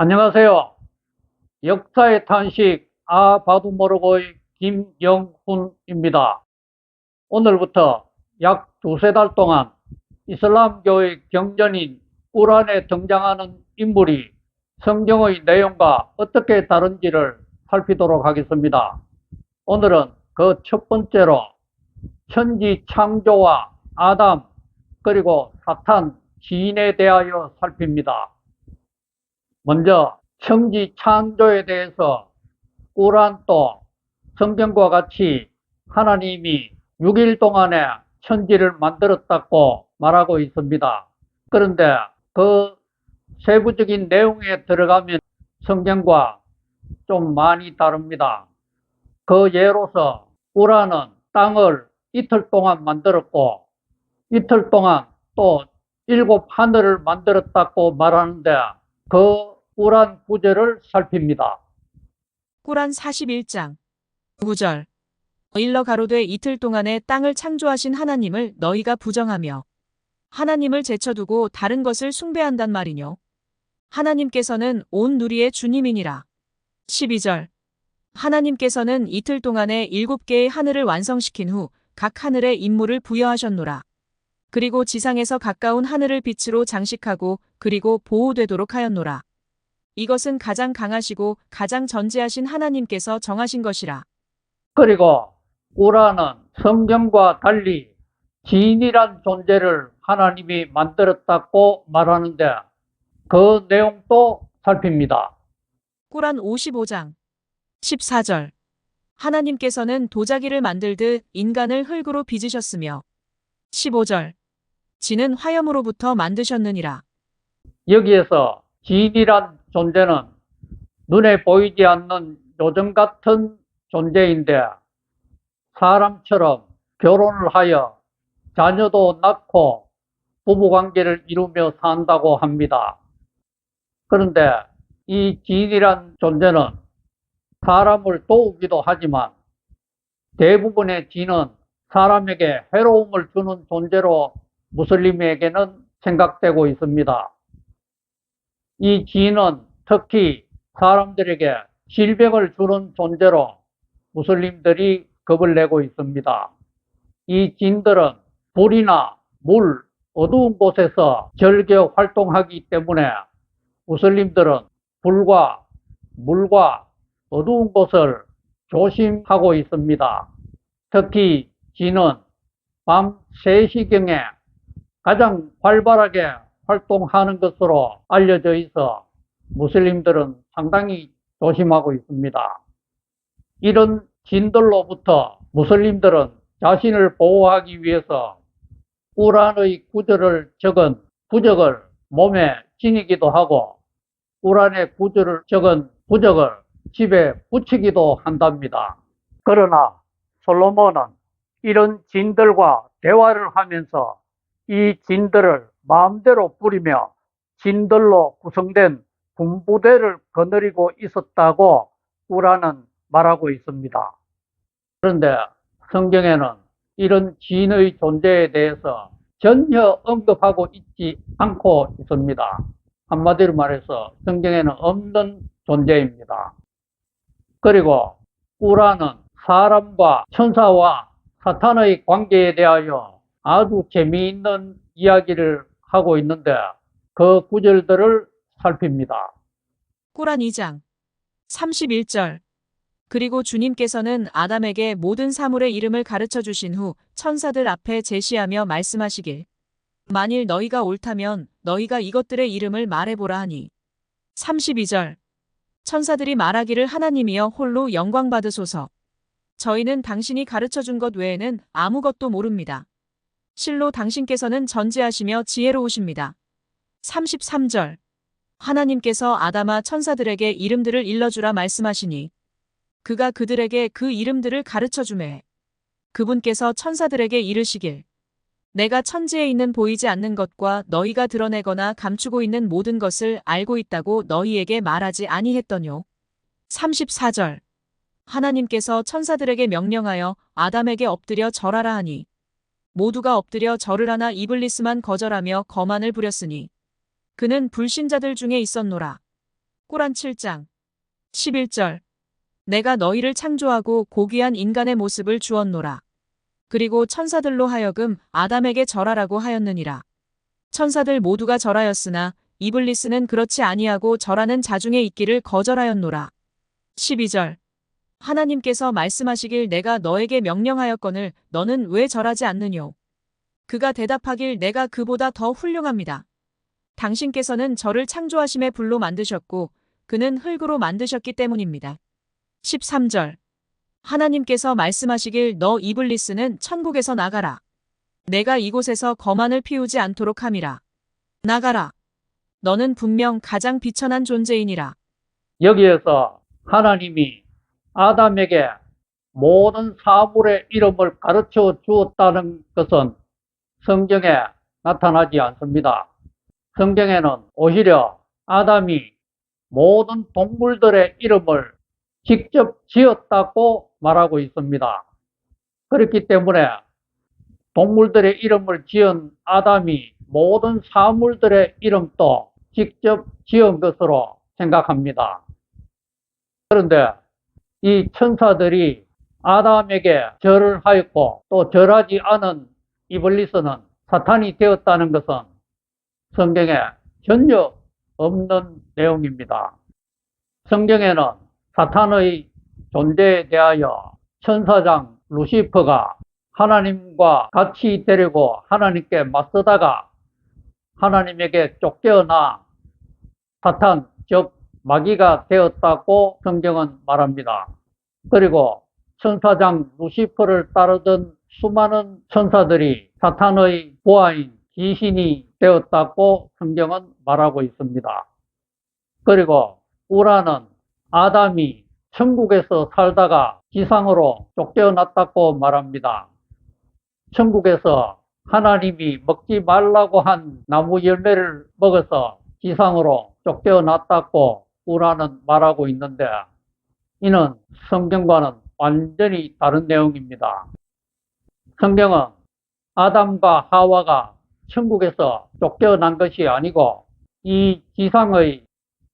안녕하세요. 역사의 탄식 봐도 모르고의 김영훈입니다. 오늘부터 약 두세 달 동안 이슬람교의 경전인 꾸란에 등장하는 인물이 성경의 내용과 어떻게 다른지를 살피도록 하겠습니다. 오늘은 그 첫 번째로 천지 창조와 아담 그리고 사탄 지인에 대하여 살핍니다. 먼저 천지 창조에 대해서 꾸란도 성경과 같이 하나님이 6일 동안에 천지를 만들었다고 말하고 있습니다. 그런데 그 세부적인 내용에 들어가면 성경과 좀 많이 다릅니다. 그 예로서 꾸란은 땅을 이틀 동안 만들었고 이틀 동안 또 7하늘을 만들었다고 말하는데 그 꾸란 구절을 살핍니다. 꾸란 41장 9절 일러 가로되 이틀 동안에 땅을 창조하신 하나님을 너희가 부정하며 하나님을 제쳐두고 다른 것을 숭배한단 말이뇨. 하나님께서는 온 누리의 주님이니라. 12절 하나님께서는 이틀 동안에 7개의 하늘을 완성시킨 후 각 하늘에 임무를 부여하셨노라. 그리고 지상에서 가까운 하늘을 빛으로 장식하고 그리고 보호되도록 하였노라. 이것은 가장 강하시고 가장 전지하신 하나님께서 정하신 것이라. 그리고 꾸란은 성경과 달리 진이란 존재를 하나님이 만들었다고 말하는데 그 내용도 살핍니다. 꾸란 55장 14절 하나님께서는 도자기를 만들듯 인간을 흙으로 빚으셨으며 15절 진은 화염으로부터 만드셨느니라. 여기에서 진이란 존재는 눈에 보이지 않는 요정 같은 존재인데 사람처럼 결혼을 하여 자녀도 낳고 부부관계를 이루며 산다고 합니다. 그런데 이 진이란 존재는 사람을 도우기도 하지만 대부분의 진은 사람에게 해로움을 주는 존재로 무슬림에게는 생각되고 있습니다. 이 진은 특히 사람들에게 질병을 주는 존재로 무슬림들이 겁을 내고 있습니다. 이 진들은 불이나 물, 어두운 곳에서 절개 활동하기 때문에 무슬림들은 불과 물과 어두운 곳을 조심하고 있습니다. 특히 진은 밤 3시경에 가장 활발하게 활동하는 것으로 알려져 있어 무슬림들은 상당히 조심하고 있습니다. 이런 진들로부터 무슬림들은 자신을 보호하기 위해서 꾸란의 구절을 적은 부적을 몸에 지니기도 하고 꾸란의 구절을 적은 부적을 집에 붙이기도 한답니다. 그러나 솔로몬은 이런 진들과 대화를 하면서 이 진들을 마음대로 부리며 진들로 구성된 군부대를 거느리고 있었다고 꾸란은 말하고 있습니다. 그런데 성경에는 이런 진의 존재에 대해서 전혀 언급하고 있지 않고 있습니다. 한마디로 말해서 성경에는 없는 존재입니다. 그리고 꾸란은 사람과 천사와 사탄의 관계에 대하여 아주 재미있는 이야기를 하고 있는데 그 구절들을 살핍니다. 꾸란 2장 31절 그리고 주님께서는 아담에게 모든 사물의 이름을 가르쳐 주신 후 천사들 앞에 제시하며 말씀하시길 만일 너희가 옳다면 너희가 이것들의 이름을 말해보라 하니 32절 천사들이 말하기를 하나님이여 홀로 영광 받으소서. 저희는 당신이 가르쳐 준 것 외에는 아무것도 모릅니다. 실로 당신께서는 전지하시며 지혜로우십니다. 33절 하나님께서 아담아 천사들에게 이름들을 일러주라 말씀하시니 그가 그들에게 그 이름들을 가르쳐 주매 그분께서 천사들에게 이르시길 내가 천지에 있는 보이지 않는 것과 너희가 드러내거나 감추고 있는 모든 것을 알고 있다고 너희에게 말하지 아니했더뇨. 34절 하나님께서 천사들에게 명령하여 아담에게 엎드려 절하라 하니 모두가 엎드려 절을 하나 이블리스만 거절하며 거만을 부렸으니 그는 불신자들 중에 있었노라. 꾸란 7장 11절 내가 너희를 창조하고 고귀한 인간의 모습을 주었노라. 그리고 천사들로 하여금 아담에게 절하라고 하였느니라. 천사들 모두가 절하였으나 이블리스는 그렇지 아니하고 절하는 자중에 있기를 거절하였노라. 12절 하나님께서 말씀하시길 내가 너에게 명령하였거늘 너는 왜 절하지 않느뇨? 그가 대답하길 내가 그보다 더 훌륭합니다. 당신께서는 저를 창조하심의 불로 만드셨고 그는 흙으로 만드셨기 때문입니다. 13절 하나님께서 말씀하시길 너 이블리스는 천국에서 나가라. 내가 이곳에서 거만을 피우지 않도록 함이라. 나가라. 너는 분명 가장 비천한 존재이니라. 여기에서 하나님이 아담에게 모든 사물의 이름을 가르쳐 주었다는 것은 성경에 나타나지 않습니다. 성경에는 오히려 아담이 모든 동물들의 이름을 직접 지었다고 말하고 있습니다. 그렇기 때문에 동물들의 이름을 지은 아담이 모든 사물들의 이름도 직접 지은 것으로 생각합니다. 그런데 이 천사들이 아담에게 절을 하였고 또 절하지 않은 이블리스는 사탄이 되었다는 것은 성경에 전혀 없는 내용입니다. 성경에는 사탄의 존재에 대하여 천사장 루시퍼가 하나님과 같이 되려고 하나님께 맞서다가 하나님에게 쫓겨나 사탄, 즉 마귀가 되었다고 성경은 말합니다. 그리고 천사장 루시퍼를 따르던 수많은 천사들이 사탄의 부하인 귀신이 되었다고 성경은 말하고 있습니다. 그리고 우라는 아담이 천국에서 살다가 지상으로 쫓겨났다고 말합니다. 천국에서 하나님이 먹지 말라고 한 나무 열매를 먹어서 지상으로 쫓겨났다고 우라는 말하고 있는데 이는 성경과는 완전히 다른 내용입니다. 성경은 아담과 하와가 천국에서 쫓겨난 것이 아니고 이 지상의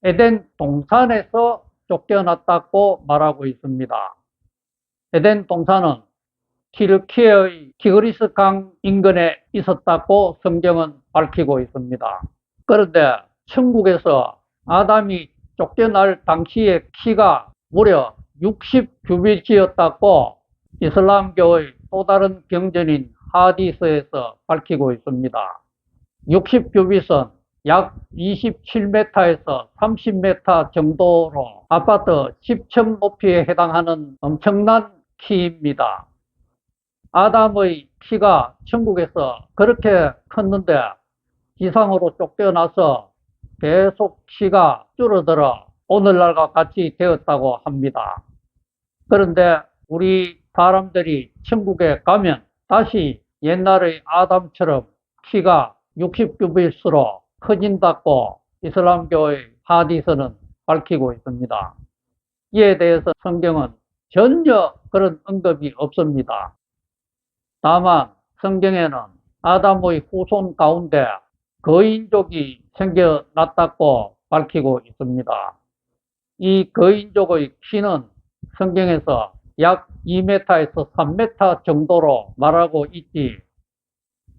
에덴 동산에서 쫓겨났다고 말하고 있습니다. 에덴 동산은 튀르키예의 티그리스 강 인근에 있었다고 성경은 밝히고 있습니다. 그런데 천국에서 아담이 쫓겨날 당시의 키가 무려 60규빗이었다고 이슬람교의 또 다른 경전인 하디스에서 밝히고 있습니다. 60규빗은 약 27m에서 30m 정도로 아파트 10층 높이에 해당하는 엄청난 키입니다. 아담의 키가 천국에서 그렇게 컸는데 지상으로 쫓겨나서 계속 키가 줄어들어 오늘날과 같이 되었다고 합니다. 그런데 우리 사람들이 천국에 가면 다시 옛날의 아담처럼 키가 60규빗으로 커진다고 이슬람교의 하디스는 밝히고 있습니다. 이에 대해서 성경은 전혀 그런 언급이 없습니다. 다만 성경에는 아담의 후손 가운데 거인족이 생겨났다고 밝히고 있습니다. 이 거인족의 키는 성경에서 약 2m에서 3m 정도로 말하고 있지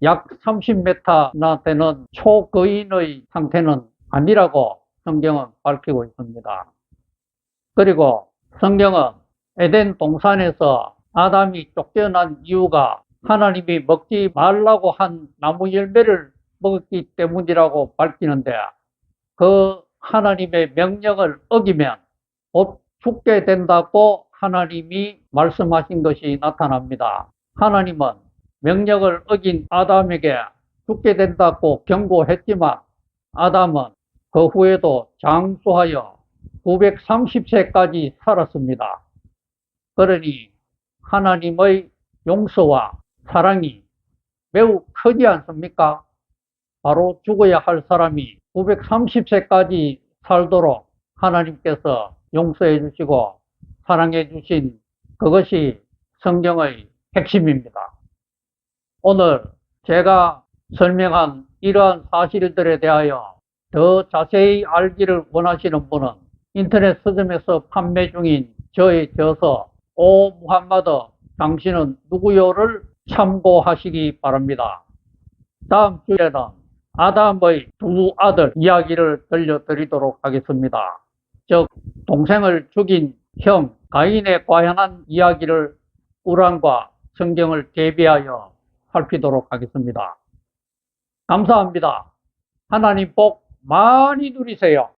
약 30m나 되는 초거인의 상태는 아니라고 성경은 밝히고 있습니다. 그리고 성경은 에덴 동산에서 아담이 쫓겨난 이유가 하나님이 먹지 말라고 한 나무 열매를 먹었기 때문이라고 밝히는데 그 하나님의 명령을 어기면 곧 죽게 된다고 하나님이 말씀하신 것이 나타납니다. 하나님은 명령을 어긴 아담에게 죽게 된다고 경고했지만 아담은 그 후에도 장수하여 930세까지 살았습니다. 그러니 하나님의 용서와 사랑이 매우 크지 않습니까? 바로 죽어야 할 사람이 930세까지 살도록 하나님께서 용서해 주시고 사랑해 주신 그것이 성경의 핵심입니다. 오늘 제가 설명한 이러한 사실들에 대하여 더 자세히 알기를 원하시는 분은 인터넷 서점에서 판매 중인 저의 저서 오 무함마드 당신은 누구요를 참고하시기 바랍니다. 다음 주에는 아담의 두 아들 이야기를 들려드리도록 하겠습니다. 즉 동생을 죽인 형 가인에 관한 이야기를 꾸란과 성경을 대비하여 살피도록 하겠습니다. 감사합니다. 하나님 복 많이 누리세요.